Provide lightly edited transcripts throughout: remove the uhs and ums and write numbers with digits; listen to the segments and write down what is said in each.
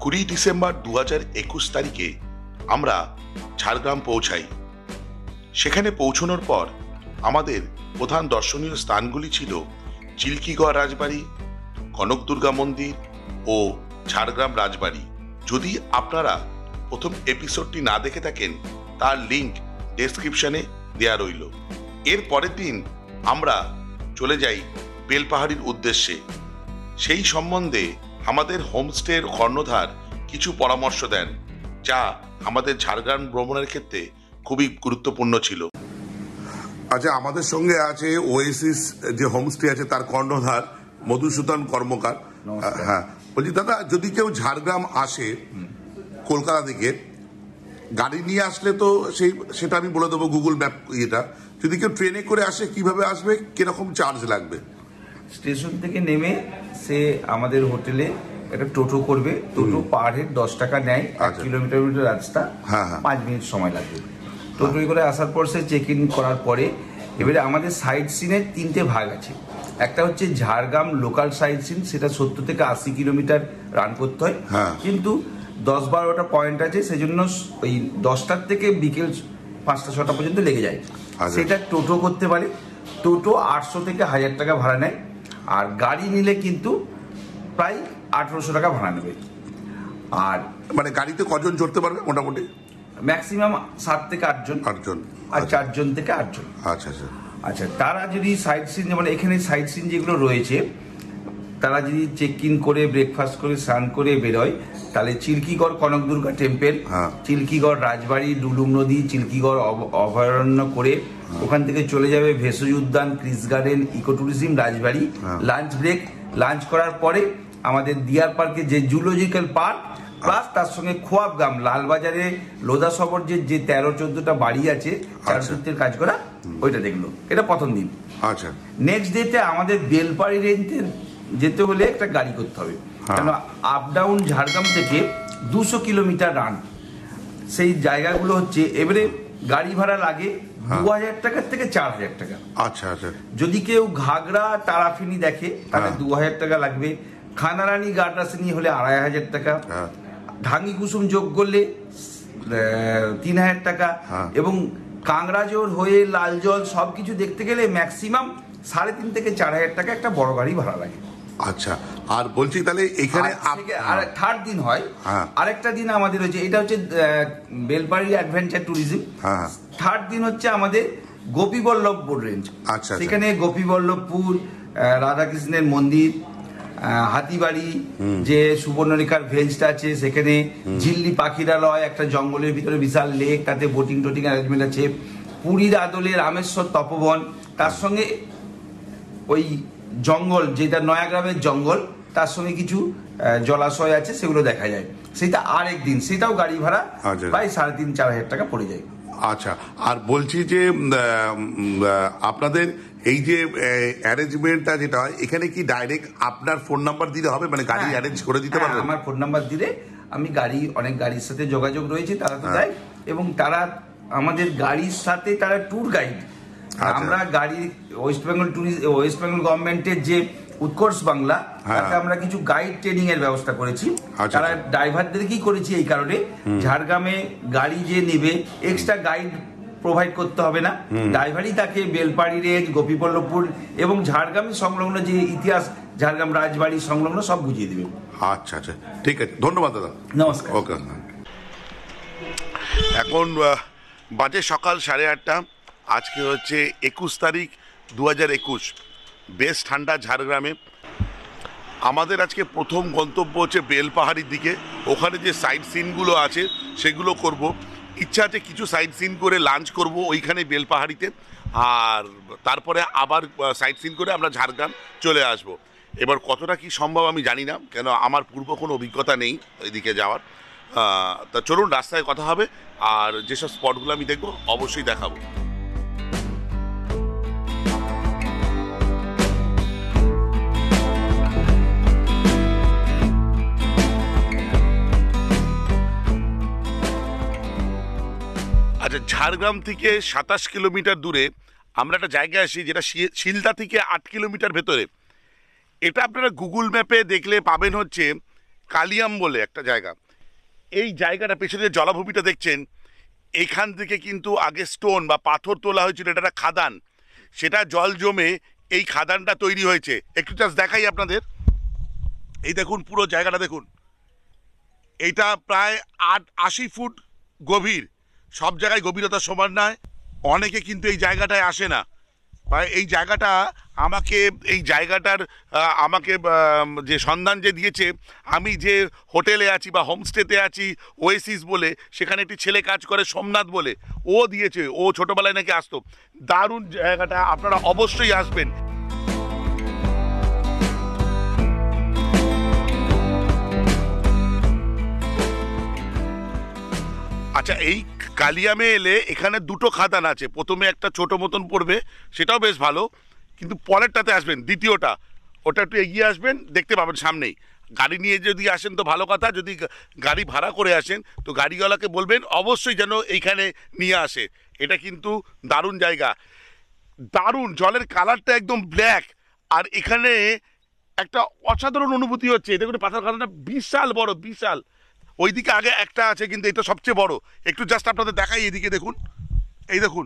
20 December 2021 তারিখে আমরা ঝাড়গ্রাম পৌঁছাই। সেখানে পৌঁছানোর পর আমাদের প্রধান দর্শনীয় স্থানগুলি ছিল চিল্কিগড় রাজবাড়ি, কনক দুর্গা মন্দির ও ঝাড়গ্রাম রাজবাড়ি। যদি আপনারা প্রথম এপিসোডটি না দেখে থাকেন তার লিংক ডেসক্রিপশনে দেয়া রইল। এর পরের দিন আমরা চলে যাই বেলপাহাড়ির উদ্দেশ্যে। সেই সম্বন্ধে আমাদের হোমস্টের কর্ণধার কিছু পরামর্শ দেন, যা আমাদের ঝাড়গ্রাম ভ্রমণের ক্ষেত্রে খুবই গুরুত্বপূর্ণ ছিল। আচ্ছা, আমাদের সঙ্গে আছে ওয়েসিস যে হোমস্টে আছে তার কর্ণধার মধুসূদন কর্মকার। হ্যাঁ, বলছি দাদা, যদি কেউ ঝাড়গ্রাম আসে কলকাতা থেকে, গাড়ি নিয়ে আসলে তো সেটা আমি বলে দেবো গুগল ম্যাপ ইয়েটা। যদি কেউ ট্রেনে করে আসে কিভাবে আসবে, কিরকম চার্জ লাগবে? স্টেশন থেকে নেমে সে আমাদের হোটেলে একটা টোটো করবে। টোটো পার হেড 10 টাকা নেয়। 1 কিলোমিটার রাস্তা, 5 মিনিট সময় লাগবে। টোটোয় করে আসার পর সে চেক ইন করার পরে এবারে আমাদের সাইট সিনের 3টে ভাগ আছে। একটা হচ্ছে ঝাড়গ্রাম লোকাল সাইট সিন, সেটা 70 থেকে 80 কিলোমিটার রান করতে হয়, কিন্তু 10-12টা পয়েন্ট আছে, সেজন্য ওই 10টার থেকে বিকেল 5টা-6টা পর্যন্ত লেগে যায়। সেটা টোটো করতে পারে। টোটো 800 থেকে 1000 টাকা ভাড়া নেয়, আর গাড়ি নিলে কিন্তু প্রায় 1800 টাকা ভাড়া নেবে। আর মানে গাড়িতে কজন চড়তে পারবে মোটামুটি? ম্যাক্সিমাম 7 থেকে 8 জন, আর 4 জন থেকে 8 জন। আচ্ছা আচ্ছা আচ্ছা, তারা যদি সাইট সিন, যেমন এখানে সাইট সিন যেগুলো রয়েছে, তারা যদি চেক ইন করে ব্রেকফাস্ট করে স্নান করে বেরোয়, তাহলে চিল্কিগড় কনক দুর্গা টেম্পেল, চিল্কিগড় রাজবাড়ি, ডুলুম নদী, চিল্কিগড় অভয়ারণ্য করে ওখান থেকে চলে যাবে ভেষজ উদ্যান, ক্রিস গার্ডেন, ইকো ট্যুরিজম, রাজবাড়ি। লাঞ্চ ব্রেক, লাঞ্চ করার পরে আমাদের ডিয়ার পার্কে যে জুলজিক্যাল পার্ক, প্লাস তার সঙ্গে খোয়াবগাম লালবাজারে লোধা সবর যে 13-14টা বাড়ি আছে চারুচিত্রের কাজ করা, ওইটা দেখলো। এটা প্রথম দিন। আচ্ছা, নেক্সট ডেতে আমাদের বেলপাহাড়ি রেঞ্জে যেতে হলে একটা গাড়ি করতে হবে, কেন আপ ডাউন ঝাড়গ্রাম থেকে 200 কিলোমিটার রান। সেই জায়গাগুলো হচ্ছে, এবারে গাড়ি ভাড়া লাগে 2000 টাকার থেকে 4000 টাকা। আচ্ছা আচ্ছা। যদি কেউ ঘাগড়া তারাফিনি দেখে তাহলে 2000 টাকা লাগবে। খানারানি গার্ডাসিনি হলে 2500 টাকা। ঢাঙ্গি কুসুম যোগ করলে 3000 টাকা। এবং কাংড়াজোর হয়ে লালজল সবকিছু দেখতে গেলে ম্যাক্সিমাম 3.5 থেকে 4000 টাকা একটা বড় গাড়ি ভাড়া লাগে। আচ্ছা, আর বলছি তাহলে এখানে আর থার্ড দিন হয় আরেকটা দিন আমাদের হচ্ছে, এটা হচ্ছে বেলপাহাড়ি অ্যাডভেঞ্চার ট্যুরিজম। থার্ড দিন হচ্ছে আমাদের গোপীবল্লভপুর রেঞ্জ। আচ্ছা, সেখানে গোপীবল্লভপুর, রাধাকৃষ্ণের মন্দির, হাতিবাড়ি, যে সুবর্ণরেখার ভেঞ্জটা আছে সেখানে, ঝিল্লি পাখিরালয়, একটা জঙ্গলের ভিতরে বিশাল লেক, তাতে বোটিং টোটিং অ্যারেঞ্জমেন্ট আছে, পুরীর আদলে রামেশ্বর তপবন, তার সঙ্গে ওই জঙ্গল যেটা নয়াগ্রামের জঙ্গল, তার সঙ্গে কিছু জলাশয় আছে, সেগুলো দেখা যায়। সেটা আরেক দিন, সেটাও গাড়ি ভাড়া প্রায় 3,500-4,000 টাকা পড়ে যায়। আচ্ছা, আর বলছি যে আপনাদের এই যে অ্যারেঞ্জমেন্টটা যেটা হয়, এখানে কি ডাইরেক্ট আপনার ফোন নাম্বার দিলে হবে, মানে গাড়ি অ্যারেঞ্জ করে দিতে পারবেন? আমার ফোন নাম্বার দিলে আমি অনেক গাড়ির সাথে যোগাযোগ রয়েছে, তারা তো দেয়, এবং তারা আমাদের গাড়ির সাথে তারা ট্যুর গাইড। আমরা গাড়ি ওয়েস্ট বেঙ্গল গভর্নমেন্টের যে উৎকর্ষ বাংলা, তাতে আমরা কিছু গাইড ট্রেনিং এর ব্যবস্থা করেছি। তারা ড্রাইভারদেরকেই করেছি এই কারণে, ঝাড়গ্রামে গাড়ি যে নেবে এক্সট্রা গাইড প্রোভাইড করতে হবে না, ড্রাইভারই তাকে বেলপাহাড়ি রেঞ্জ, গোপীবল্লভপুর এবং ঝাড়গ্রাম সংলগ্ন যে ইতিহাস, ঝাড়গ্রাম রাজবাড়ি সংলগ্ন সব বুঝিয়ে দেবে। আচ্ছা আচ্ছা, ঠিক আছে, ধন্যবাদ দাদা। নমস্কার। ওকে। এখন বাজে সকাল 8:30। আজকে হচ্ছে 21 তারিখ 2021। বেশ ঠান্ডা ঝাড়গ্রামে। আমাদের আজকে প্রথম গন্তব্য হচ্ছে বেলপাহাড়ির দিকে। ওখানে যে সাইট সিনগুলো আছে সেগুলো করব। ইচ্ছা আছে কিছু সাইট সিন করে লাঞ্চ করব ওইখানে বেলপাহাড়িতে, আর তারপরে আবার সাইট সিন করে আমরা ঝাড়গ্রাম চলে আসব। এবার কতটা কি সম্ভব আমি জানি না, কেন আমার পূর্ব কোনো অভিজ্ঞতা নেই ওইদিকে যাওয়ার। তা চলুন, রাস্তায় কথা হবে, আর যেসব স্পটগুলো আমি দেখবো অবশ্যই দেখাবো। আচ্ছা, ঝাড়গ্রাম থেকে 27 কিলোমিটার দূরে আমরা একটা জায়গায় আসি, যেটা শিলদা থেকে 8 কিলোমিটার ভেতরে। এটা আপনারা গুগল ম্যাপে দেখলে পাবেন হচ্ছে কালিয়াম বলে একটা জায়গা। এই জায়গাটা পেছনে যে জলাভূমিটা দেখছেন, এইখান থেকে কিন্তু আগে স্টোন বা পাথর তোলা হয়েছিল, এটা একটা খাদান, সেটা জল জমে এই খাদানটা তৈরি হয়েছে। একটু জাস্ট দেখাই আপনাদের, এই দেখুন পুরো জায়গাটা দেখুন, এইটা প্রায় 80 ফুট গভীর। সব জায়গায় গভীরতা সমান নয়, অনেকে কিন্তু এই জায়গাটায় আসে না। বা এই জায়গাটা আমাকে যে সন্ধান যে দিয়েছে, আমি যে হোটেলে আছি বা হোমস্টেতে আছি ওয়েসিস বলে, সেখানে একটি ছেলে কাজ করে সোমনাথ বলে, ও দিয়েছে। ও ছোটোবেলায় নাকি আসতো। দারুণ জায়গাটা, আপনারা অবশ্যই আসবেন। আচ্ছা, এই কালিয়ামে এলে এখানে দুটো খাদান আছে। প্রথমে একটা ছোট মতন পড়বে, সেটাও বেশ ভালো, কিন্তু পরেরটাতে আসবেন, দ্বিতীয়টা, ওটা একটু এগিয়ে আসবেন, দেখতে পাবেন সামনেই। গাড়ি নিয়ে যদি আসেন তো ভালো কথা, যদি গাড়ি ভাড়া করে আসেন তো গাড়িওয়ালাকে বলবেন অবশ্যই যেন এইখানে নিয়ে আসে। এটা কিন্তু দারুণ জায়গা, দারুণ। জলের কালারটা একদম ব্ল্যাক, আর এখানে একটা অসাধারণ অনুভূতি হচ্ছে। দেখুন পাথর খাদানটা বিশাল বড়, বিশাল। ওইদিকে আগে একটা আছে, কিন্তু এটা সবচেয়ে বড়। একটু জাস্ট আপনাদের দেখাই, এদিকে দেখুন, এই দেখুন,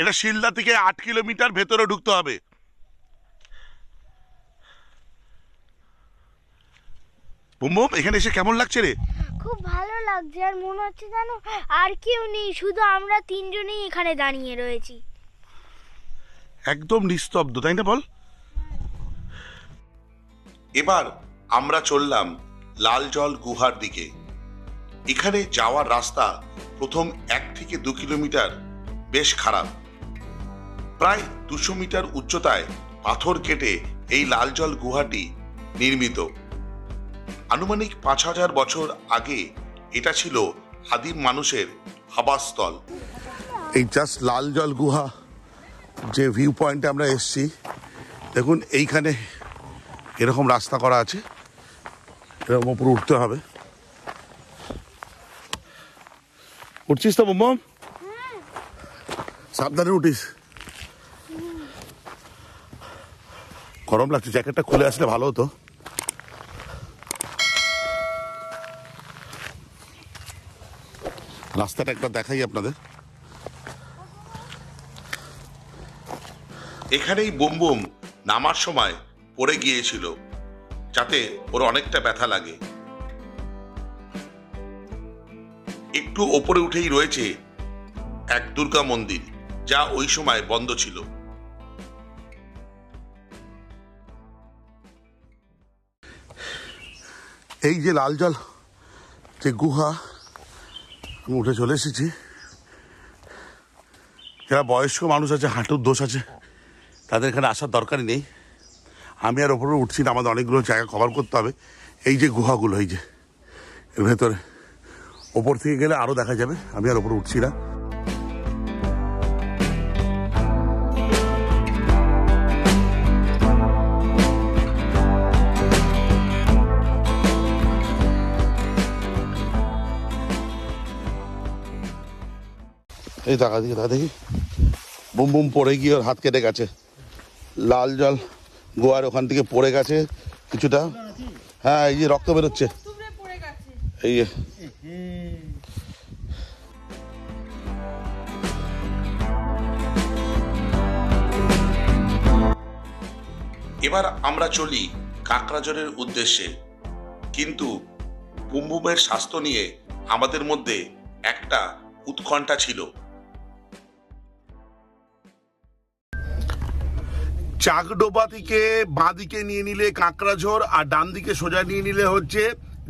এটা শিলদা থেকে 8 কিলোমিটার ভেতরে ঢুকতে হবে। বুমবুম, এখানে এসে কেমন লাগছে রে? খুব ভালো লাগছে, আর মনে হচ্ছে জানো আর কেউ নেই, শুধু আমরা তিনজনেই এখানে দাঁড়িয়ে রয়েছি। একদম নিস্তব্ধ, তাই না বল? এবার আমরা চললাম লাল জল গুহার দিকে। এখানে যাওয়ার রাস্তা প্রথম 1 থেকে 2 কিলোমিটার বেশ খারাপ। প্রায় 200 মিটার উচ্চতায় পাথর কেটে এই লাল জল গুহাটি নির্মিত। আনুমানিক 5000 বছর আগে এটা ছিল আদিম মানুষের আবাসস্থল। এই জাস্ট লাল জল গুহা যে ভিউ পয়েন্টে আমরা এসছি, দেখুন এইখানে এরকম রাস্তা করা আছে, এরকম উপরে উঠতে হবে। উঠছিস তো বুমবুম? সাবধানে উঠিস। গরম লাগছে, জ্যাকেটটা খুলে আসলে ভালো হতো। রাস্তাটা একবার দেখাই আপনাদের। এখানেই বুমবুম নামার সময় পড়ে গিয়েছিল, যাতে ওর অনেকটা ব্যথা লাগে। একটু ওপরে উঠেই রয়েছে এক দুর্গা মন্দির, যা ওই সময় বন্ধ ছিল। এই যে লাল জল যে গুহা, আমি উঠে চলে এসেছি। যারা বয়স্ক মানুষ আছে, হাঁটুর দোষ আছে, তাদের এখানে আসার দরকারই নেই। আমি আর ওপরে উঠছি না, আমাদের অনেকগুলো জায়গা কভার করতে হবে। এই যে গুহাগুলো, এই যে এর ভেতরে, ওপর থেকে গেলে আরও দেখা যাবে। আমি আর ওপরে উঠছি না। এই দেখা দেখি, বুম বুম পড়ে গিয়ে ওর হাত কেটে গেছে। লাল জল গোয়ার ওখান থেকে পড়ে গেছে কিছুটা। হ্যাঁ, এই যে রক্ত বেরোচ্ছে, এই যে। এবার আমরা চলি কাকড়াঝড়ের উদ্দেশ্যে, কিন্তু বুমবুমের স্বাস্থ্য নিয়ে আমাদের মধ্যে একটা উৎকণ্ঠা ছিল। চাকডোবা থেকে বাঁ দিকে নিয়ে নিলে কাকড়াঝড়, আর ডান দিকে সোজা নিয়ে নিলে হচ্ছে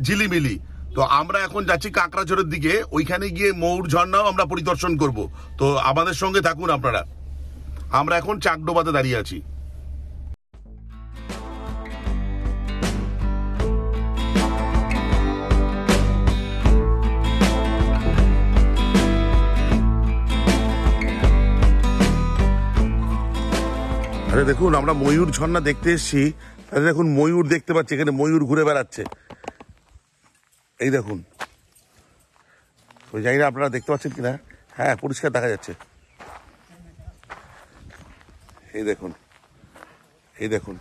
ঝিলিমিলি। তো আমরা এখন যাচ্ছি কাকড়াঝড়ের দিকে, ওইখানে গিয়ে ময়ূর ঝর্ণাও আমরা পরিদর্শন করব। তো আমাদের সঙ্গে থাকুন আপনারা। আমরা এখন চাকডোবাতে দাঁড়িয়ে আছি। আরে দেখুন, আমরা ময়ূর ঝর্ণা দেখতে এসেছি। আরে দেখুন, ময়ূর দেখতে পাচ্ছি, এখানে ময়ূর ঘুরে বেড়াচ্ছে। এই দেখুন, ওই জানি না আপনারা দেখতে পাচ্ছেন কিনা। হ্যাঁ, পরিষ্কার দেখা যাচ্ছে। এই দেখুন, এই দেখুন,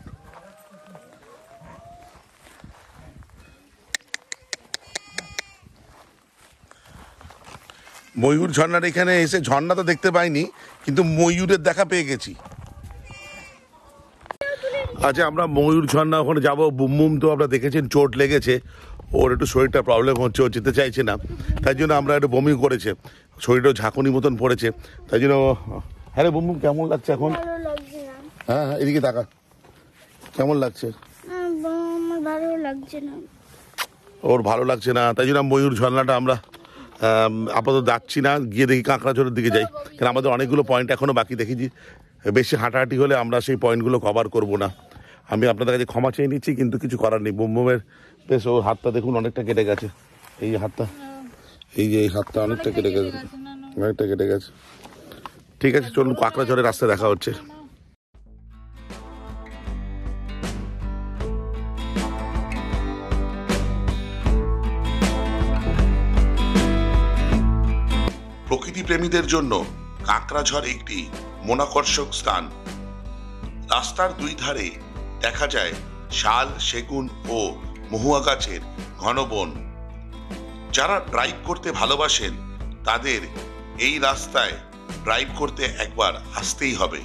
ময়ূর ঝর্ণার এখানে এসে ঝর্ণা তো দেখতে পাইনি, কিন্তু ময়ূরের দেখা পেয়ে গেছি। আচ্ছা, আমরা ময়ূর ঝর্ণা ওখানে যাবো। বুমবুম তো আপনারা দেখেছেন চোট লেগেছে, ওর একটু শরীরটা প্রবলেম হচ্ছে, ও যেতে চাইছে না, তাই জন্য আমরা একটু বমি করেছে, শরীরটাও ঝাঁকুনি মতন পড়েছে, তাই জন্য। হ্যাঁ রে বুমবুম, কেমন লাগছে এখন? ভালো লাগছে না। হ্যাঁ হ্যাঁ, এদিকে তাকা, কেমন লাগছে? আমার ভালো লাগছে না। ওর ভালো লাগছে না, তাই জন্য ময়ূর ঝর্ণাটা আমরা আপাতত যাচ্ছি না, গিয়ে দেখি কাঁকড়াঝোড়ের দিকে যাই, কারণ আমাদের অনেকগুলো পয়েন্ট এখনও বাকি। দেখেছি বেশি হাঁটাহাঁটি হলে আমরা সেই পয়েন্টগুলো কভার করব না। আমি আপনাদের কাছে ক্ষমা চেয়ে নিচ্ছি, কিন্তু কিছু করার নেই। বুমবুমের বেশ, ওর হাতটা দেখুন অনেকটা কেটে গেছে, এই হাতটা, এই যে এই হাতটা অনেকটা কেটে গেছে, অনেকটা কেটে গেছে। ঠিক আছে, চলুন কাঁকড়াঝোড়ের রাস্তায় দেখা হচ্ছে। প্রকৃতি প্রেমীদের জন্য কাঁকড়াঝড় একটি মনাকর্ষক স্থান। রাস্তার দুই ধারে দেখা যায় শাল, সেগুন ও মহুয়া গাছের ঘন বন। যারা ড্রাইভ করতে ভালোবাসেন তাদের এই রাস্তায় ড্রাইভ করতে একবার আসতেই হবে।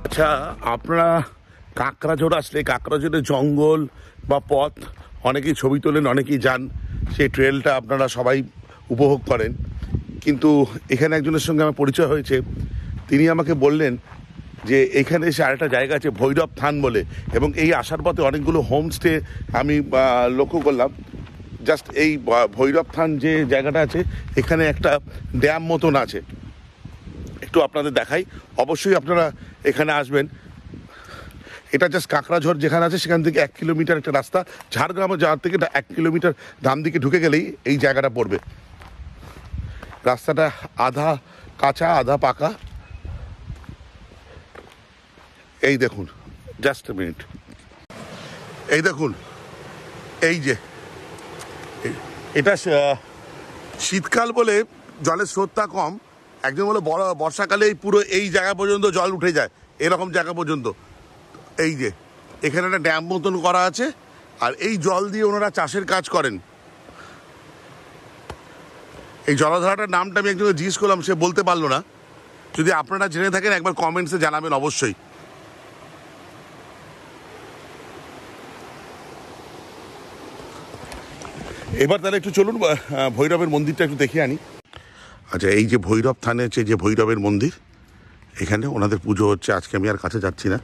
আচ্ছা, আপনারা কাঁকড়াঝোড় আসলে কাঁকড়াঝোড়ের জঙ্গল বা পথ অনেকেই ছবি তোলেন, অনেকেই যান, সেই ট্রেলটা আপনারা সবাই উপভোগ করেন। কিন্তু এখানে একজনের সঙ্গে আমার পরিচয় হয়েছে, তিনি আমাকে বললেন যে এখানে এসে আরেকটা জায়গা আছে ভৈরব থান বলে, এবং এই আসার পথে অনেকগুলো হোমস্টে আমি লক্ষ্য করলাম। জাস্ট এই ভৈরব থান যে জায়গাটা আছে, এখানে একটা ড্যাম মতন আছে, একটু আপনাদের দেখাই। অবশ্যই আপনারা এখানে আসবেন। এটা জাস্ট কাঁকড়াঝড় যেখানে আছে সেখান থেকে 1 কিলোমিটার একটা রাস্তা, ঝাড়গ্রামে যাওয়ার থেকে 1 কিলোমিটার ডান দিকে ঢুকে গেলেই এই জায়গাটা পড়বে। রাস্তাটা আধা কাঁচা আধা পাকা। এই দেখুন, জাস্ট এ মিনিট, এই দেখুন, এই যে এটা শীতকাল বলে জলের স্রোতটা কম, একজন বলে বর্ষাকালে পুরো এই জায়গা পর্যন্ত জল উঠে যায়, এরকম জায়গা পর্যন্ত। এই যে এখানে একটা ড্যাম মতন করা আছে, আর এই জল দিয়ে ওনারা চাষের কাজ করেন। এই জলাধারাটার নামটা আমি একজনকে জিজ্ঞেস করলাম, সে বলতে পারলো না। যদি আপনারা জেনে থাকেন একবার কমেন্টসে জানাবেন অবশ্যই। এবার তাহলে একটু চলুন ভৈরবের মন্দিরটা একটু দেখে আনি। আচ্ছা, এই যে ভৈরব থানে হচ্ছে যে ভৈরবের মন্দির, এখানে ওনাদের পুজো হচ্ছে। আজকে আমি আর কাছে যাচ্ছি না,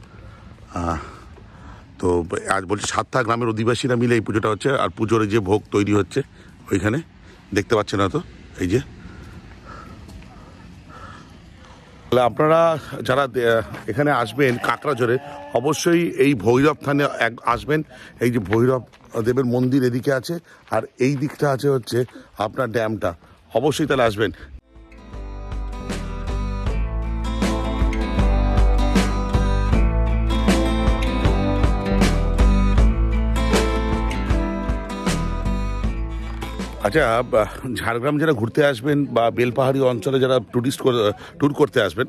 তো আজ বলছি 7টা গ্রামের অধিবাসীরা মিলে এই পুজোটা হচ্ছে, আর পুজোর যে ভোগ তৈরি হচ্ছে ওইখানে দেখতে পাচ্ছেন না তো, এই যে। আপনারা যারা এখানে আসবেন কাঁকড়াঝোড়ে, অবশ্যই এই ভৈরব থানে আসবেন। এই যে ভৈরব দেবের মন্দির এদিকে আছে, আর এই দিকটা আছে হচ্ছে আপনার ড্যামটা, অবশ্যই তাহলে আসবেন। আচ্ছা, ঝাড়গ্রাম যারা ঘুরতে আসবেন বা বেলপাহাড়ি অঞ্চলে যারা ট্যুর করতে আসবেন,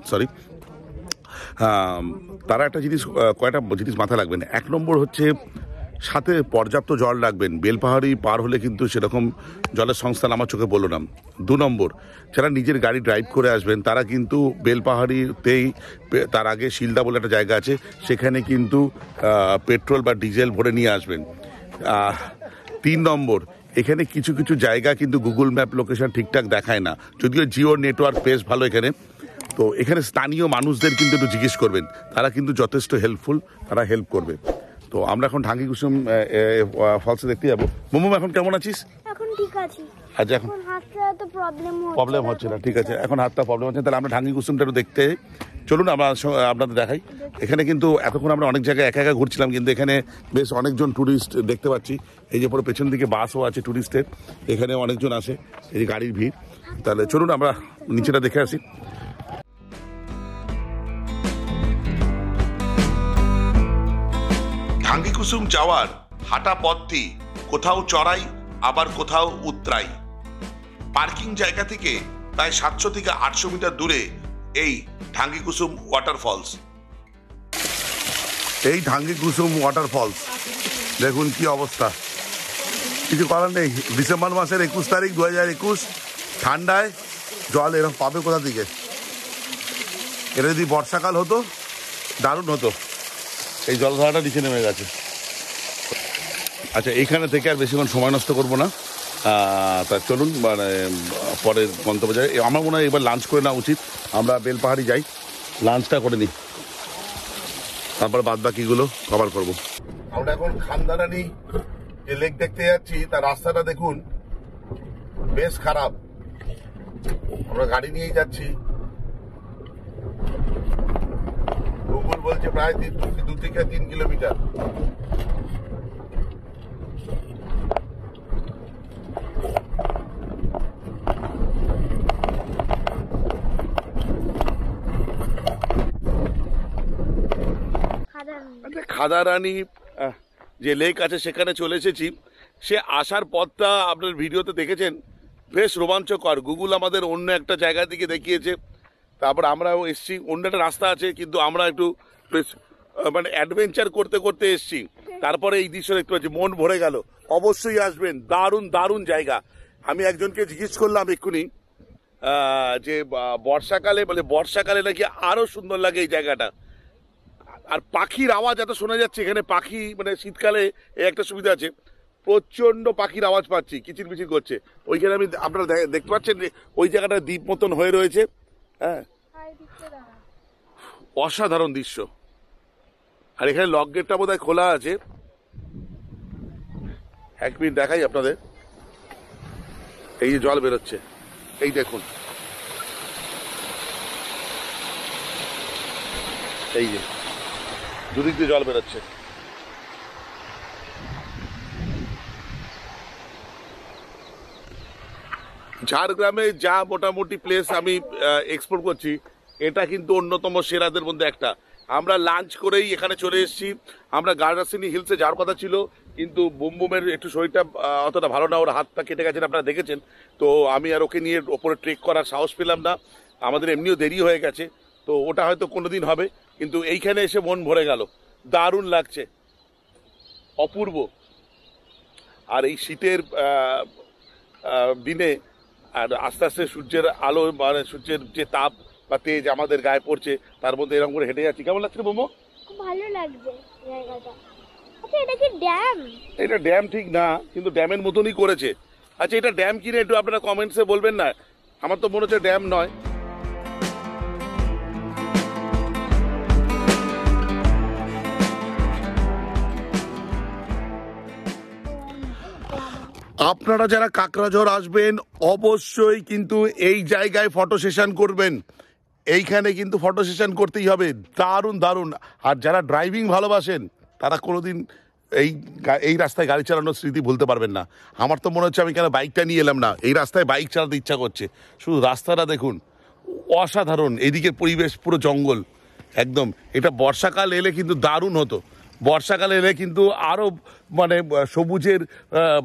তারা একটা জিনিস, কয়টা জিনিস মাথায় রাখবেন। 1 নম্বর হচ্ছে সাথে পর্যাপ্ত জল রাখবেন। বেলপাহাড়ি পার হলে কিন্তু সেরকম জলের সংস্থান আমার চোখে বললো না। 2 নম্বর, যারা নিজের গাড়ি ড্রাইভ করে আসবেন তারা কিন্তু বেলপাহাড়িতেই, তার আগে শিলদা বলে একটা জায়গা আছে, সেখানে কিন্তু পেট্রোল বা ডিজেল ভরে নিয়ে আসবেন। 3 নম্বর, এখানে কিছু কিছু জায়গা কিন্তু গুগল ম্যাপ লোকেশন ঠিকঠাক দেখায় না, যদিও জিও নেটওয়ার্ক বেশ ভালো এখানে। তো এখানে স্থানীয় মানুষদের কিন্তু একটু জিজ্ঞেস করবেন, তারা কিন্তু যথেষ্ট হেল্পফুল, তারা হেল্প করবে। তো আমরা এখন ঢাঙ্গি কুসুম ফলসে দেখতে যাবো। মোমো, এখন কেমন আছিস? এখন ঠিক আছে। আচ্ছা, এখন হাতটা তো প্রবলেম হচ্ছে না, ঠিক আছে, এখন হাতটা প্রবলেম হচ্ছে, তাহলে আমরা ঢাঙ্গি কুসুমটা একটু দেখতে চলুন, আমরা আপনাদের দেখাই। এখানে কিন্তু এতক্ষণ আমরা অনেক জায়গায় একা একা ঘুরছিলাম, কিন্তু এখানে বেশ অনেকজন ট্যুরিস্ট দেখতে পাচ্ছি। এই যে পুরো পেছন দিকে বাসও আছে ট্যুরিস্টের, এখানে অনেকজন আসে, এই যে গাড়ির ভিড়। তাহলে চলুন আমরা নিচেটা দেখে আসি। ঢাঙ্গি কুসুম যাওয়ার হাঁটা পথটি কোথাও চড়াই আবার কোথাও উতরাই। পার্কিং জায়গা থেকে প্রায় 700 থেকে 800 মিটার দূরে এই ঢাঙ্গি কুসুম ওয়াটারফলস। এই ঢাঙ্গি কুসুম ওয়াটারফলস দেখুন কি অবস্থা, কিছু করার নেই। ডিসেম্বর মাসের 21 তারিখ 2021, ঠান্ডায় জল এরকম পাবে কোথা থেকে? এটা যদি বর্ষাকাল হতো দারুণ হতো। এই জলধারাটা নিচে নেমে গেছে। আচ্ছা, এইখানে থেকে আর বেশিক্ষণ সময় নষ্ট করবো না, তা চলুন মানে পরের গন্তব্য যাই। আমার মনে হয় এবার লাঞ্চ করে নেওয়া উচিত। আমরা বেলপাহাড়ি যাই, লাঞ্চটা করে নিই, তারপর বাদ বাকিগুলো কভার করবো। আমরা এখন খানদারানি যে লেক দেখতে যাচ্ছি, তার রাস্তাটা দেখুন বেশ খারাপ। আমরা গাড়ি নিয়েই যাচ্ছি, গুগল বলছে প্রায় 2 থেকে 3 কিলোমিটার। খাদারানি যে লেক আছে সেখানে চলে এসেছি। সে আসার পথটা আপনার ভিডিওতে দেখেছেন, বেশ রোমাঞ্চকর। গুগল আমাদের অন্য একটা জায়গা থেকে দেখিয়েছে, তারপর আমরাও এসছি। অন্য একটা রাস্তা আছে, কিন্তু আমরা একটু বেশ মানে অ্যাডভেঞ্চার করতে করতে এসছি। তারপরে এই দৃশ্য দেখতে পাচ্ছি, মন ভরে গেল। অবশ্যই আসবেন, দারুণ দারুণ জায়গা। আমি একজনকে জিজ্ঞেস করলাম এক্ষুনি যে বর্ষাকালে নাকি আরো সুন্দর লাগে এই জায়গাটা। আর পাখির আওয়াজ এত শোনা যাচ্ছে এখানে। পাখি মানে শীতকালে এই একটা সুবিধা আছে, প্রচন্ড পাখির আওয়াজ পাচ্ছি, কিচির মিচির করছে। ওইখানে আপনারা দেখতে পাচ্ছেন যে ওই জায়গাটা দ্বীপ মতন হয়ে রয়েছে। হ্যাঁ, অসাধারণ দৃশ্য। আর এখানে লক গেটটা বোধহয় খোলা আছে। 1 মিনিট দেখাই আপনাদের। এই যে জল বেরোচ্ছে, এই দেখুন, এই যে দুদিক দিয়ে জল বেরোচ্ছে। ঝাড়গ্রামে যা মোটামুটি প্লেস আমি এক্সপ্লোর করছি, এটা কিন্তু অন্যতম সেরাদের মধ্যে একটা। আমরা লাঞ্চ করেই এখানে চলে এসেছি। আমরা গার্ডাসিনি হিলসে যাওয়ার কথা ছিল, কিন্তু বুমবুমের একটু শরীরটা অতটা ভালো না, ওর হাতটা কেটে গেছেন, আপনারা দেখেছেন। তো আমি আর ওকে নিয়ে ওপরে ট্রেক করার সাহস পেলাম না। আমাদের এমনিও দেরি হয়ে গেছে, তো ওটা হয়তো কোনোদিন হবে। কিন্তু এইখানে এসে মন ভরে গেল, দারুণ লাগছে, অপূর্ব। আর এই শীতের দিনে আর আস্তে আস্তে সূর্যের আলো মানে সূর্যের যে তাপ বা তেজ আমাদের গায়ে পড়ছে, তার মধ্যে এরকম করে হেঁটে যাচ্ছি। কেমন লাগছে মোমো? খুব ভালো লাগছে জায়গাটা। আচ্ছা, এটা কি ড্যাম? এটা ড্যাম ঠিক না, কিন্তু ড্যামের মতনই করেছে। আচ্ছা, এটা ড্যাম কিনা একটু আপনারা কমেন্টসে বলবেন না? আমার তো মনে হচ্ছে ড্যাম নয়। আপনারা যারা কাকড়াঝড় আসবেন অবশ্যই কিন্তু এই জায়গায় ফটো সেশন করবেন। এইখানে কিন্তু ফটো সেশন করতেই হবে, দারুণ দারুণ। আর যারা ড্রাইভিং ভালোবাসেন তারা কোনোদিন এই রাস্তায় গাড়ি চালানোর স্মৃতি ভুলতে পারবেন না। আমার তো মনে হচ্ছে আমি কেন বাইকটা নিয়ে এলাম না, এই রাস্তায় বাইক চালাতে ইচ্ছা করছে। শুধু রাস্তাটা দেখুন, অসাধারণ। এদিকে পরিবেশ পুরো জঙ্গল একদম। এটা বর্ষাকাল এলে কিন্তু দারুণ হতো। বর্ষাকালে এলে কিন্তু আরও মানে সবুজের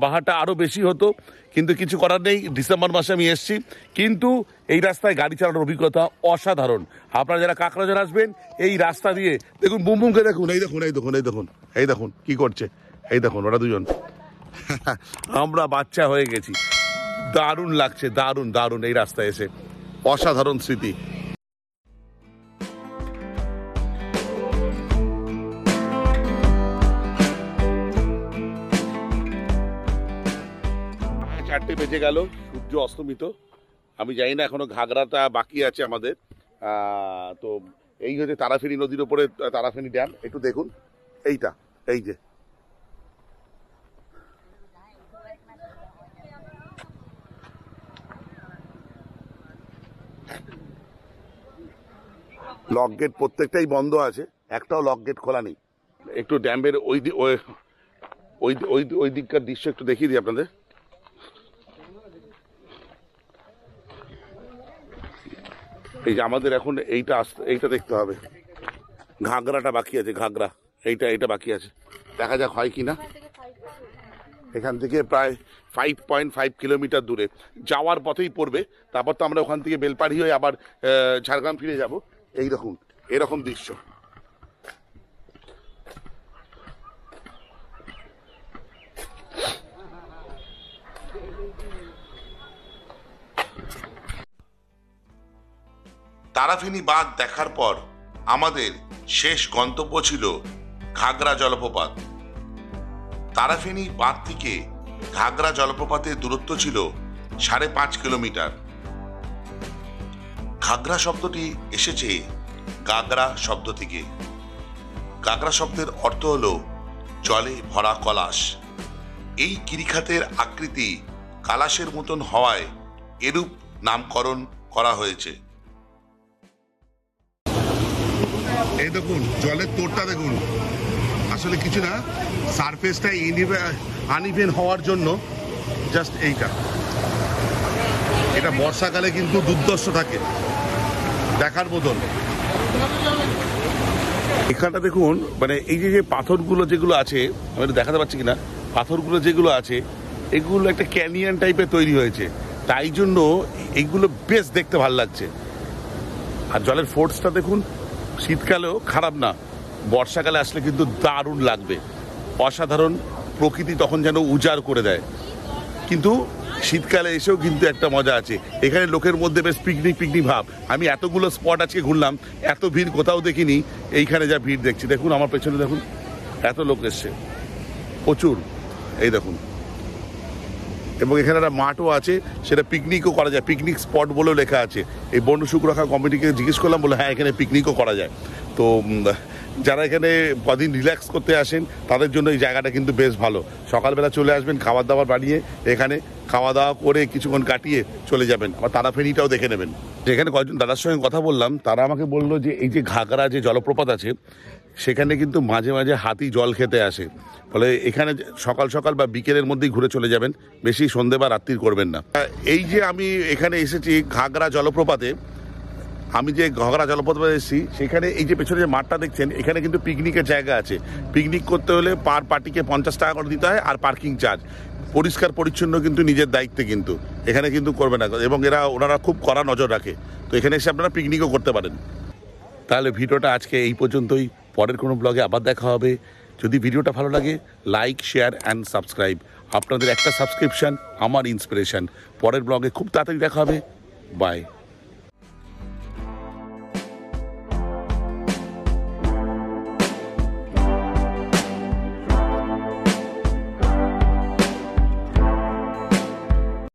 বাহারটা আরও বেশি হতো, কিন্তু কিছু করার নেই। ডিসেম্বর মাসে আমি এসেছি, কিন্তু এই রাস্তায় গাড়ি চালানোর অভিজ্ঞতা অসাধারণ। আপনারা যারা কাকড়াঝড় আসবেন এই রাস্তা দিয়ে দেখুন, বুমবুমকে দেখুন, এই দেখুন এই দেখুন এই দেখুন এই দেখুন কি করছে, এই দেখুন ওরা দুজন। আমরা বাচ্চা হয়ে গেছি। দারুণ লাগছে, দারুণ দারুণ। এই রাস্তায় এসে অসাধারণ স্মৃতি। চারটে বেজে গেল, সূর্য অস্তমিত। আমি জানি না এখনো ঘাগরাটা বাকি আছে আমাদের। তো এই হচ্ছে তারাফেনী নদীর উপরে তারাফেনী ড্যাম। একটু দেখুন এইটা, এই যে লক গেট প্রত্যেকটাই বন্ধ আছে, একটাও লক গেট খোলা নেই। একটু ড্যামের ওই দিককার দৃশ্য একটু দেখিয়ে দিই আপনাদের। এই যে আমাদের এখন এইটা দেখতে হবে, ঘাগরাটা বাকি আছে। ঘাগরা এইটা বাকি আছে, দেখা যাক হয় কি না। এখান থেকে প্রায় 5.5 কিলোমিটার দূরে, যাওয়ার পথেই পড়বে। তারপর তো আমরা ওখান থেকে বেলপাড়ি হয়ে আবার ঝাড়গ্রাম ফিরে যাব। এরকম দৃশ্য। তারাফেনী বাঁধ দেখার পর আমাদের শেষ গন্তব্য ছিল ঘাগরা জলপ্রপাত। তারাফেনী বাঁধ থেকে ঘাগরা জলপ্রপাতের দূরত্ব ছিল 5.5 কিলোমিটার। ঘাগরা শব্দটি এসেছে গাগরা শব্দ থেকে। গাগরা শব্দের অর্থ হলো জলে ভরা কলাস। এই গিরিখাতের আকৃতি কালাসের মতন হওয়ায় এরূপ নামকরণ করা হয়েছে। এই দেখুন জলের তোরটা দেখুন, আসলে কিছু না, সারফেসটা আনইভেন হওয়ার জন্য জাস্ট এটা বর্ষাকালে কিন্তু দুর্দর্শ থাকে, দেখার মতন। এখানটা দেখুন, মানে এই যে পাথরগুলো যেগুলো আছে, আমি এটা দেখাতে পারছি কিনা, পাথরগুলো যেগুলো আছে এগুলো একটা ক্যানিয়ন টাইপের তৈরি হয়েছে, তাই জন্য এইগুলো বেশ দেখতে ভালো লাগছে। আর জলের ফোর্সটা দেখুন, শীতকালেও খারাপ না, বর্ষাকালে আসলে কিন্তু দারুণ লাগবে, অসাধারণ। প্রকৃতি তখন যেন উজাড় করে দেয়। কিন্তু শীতকালে এসেও কিন্তু একটা মজা আছে, এখানে লোকের মধ্যে বেশ পিকনিক ভাব। আমি এতগুলো স্পট আজকে ঘুরলাম, এত ভিড় কোথাও দেখিনি, এইখানে যা ভিড় দেখছি। দেখুন আমার পেছনে দেখুন, এত লোক এসছে, প্রচুর, এই দেখুন। এবং এখানে একটা মাঠও আছে, সেটা পিকনিকও করা যায়, পিকনিক স্পট বলেও লেখা আছে। এই বন সুরক্ষা কমিটিকে জিজ্ঞেস করলাম, বলে হ্যাঁ এখানে পিকনিকও করা যায়। তো যারা এখানে কদিন রিল্যাক্স করতে আসেন তাদের জন্য এই জায়গাটা কিন্তু বেশ ভালো। সকালবেলা চলে আসবেন, খাবার দাবার বানিয়ে এখানে খাওয়া দাওয়া করে কিছুক্ষণ কাটিয়ে চলে যাবেন, আবার তারাফেনীটাও দেখে নেবেন। যেখানে কয়েকজন দাদার সঙ্গে কথা বললাম, তারা আমাকে বললো যে এই যে ঘাগরা যে জলপ্রপাত আছে সেখানে কিন্তু মাঝে মাঝে হাতি জল খেতে আসে, ফলে এখানে সকাল সকাল বা বিকেলের মধ্যেই ঘুরে চলে যাবেন, বেশি সন্ধে বা রাত্রির করবেন না। এই যে আমি এখানে এসেছি ঘাগরা জলপ্রপাতে, আমি যে ঘাগরা জলপ্রপাতে এসেছি সেখানে এই যে পেছনে যে মাঠটা দেখছেন, এখানে কিন্তু পিকনিকের জায়গা আছে। পিকনিক করতে হলে পার পার্টিকে 50 টাকা করে দিতে হয়, আর পার্কিং চার্জ। পরিষ্কার পরিচ্ছন্ন কিন্তু নিজের দায়িত্বে কিন্তু এখানে কিন্তু করবে না, এবং ওনারা খুব কড়া নজর রাখে। তো এখানে এসে আপনারা পিকনিকও করতে পারেন। তাহলে ভিডিওটা আজকে এই পর্যন্তই, পরের কোনো ব্লগে আবার দেখা হবে। যদি ভিডিওটা ভালো লাগে, লাইক, শেয়ার অ্যান্ড সাবস্ক্রাইব। আপনাদের একটা সাবস্ক্রিপশন আমার ইন্সপিরেশন। পরের ব্লগে খুব তাড়াতাড়ি দেখা হবে। বাই।